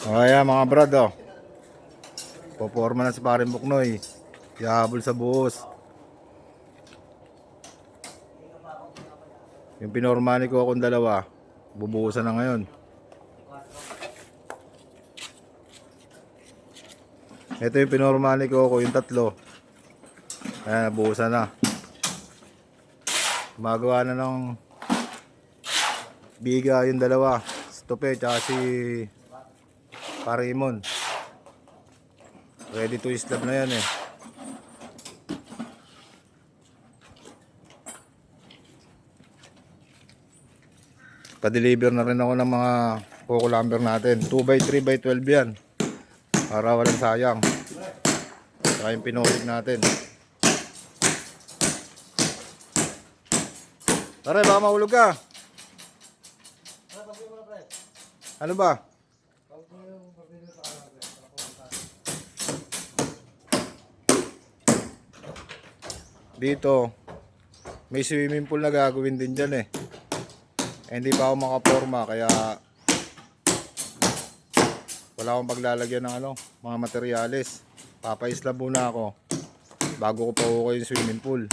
O kaya mga brad, oh. Poporma na si paring Buknoy. Ihahabol sa buhos. Yung pinormani ko akong dalawa, bubuhusan na ngayon. Ito yung pinormani ko ako, yung tatlo. Ayan, nabuhusan na. Gumagawa na ng biga yung dalawa. Si Tope tsaka si Parimon. Ready to slab na yan eh. Pa-deliver na rin ako ng mga coco lumber natin. 2x3x12 yan. Para walang sayang. Saka yung pinolik natin. Tara, baka mahulog ka. Ano ba? Dito, may swimming pool na gagawin din dyan eh. Hindi pa ako makaporma kaya wala akong paglalagyan ng mga materyales. Papaislab muna ako bago ko pa uko yung swimming pool.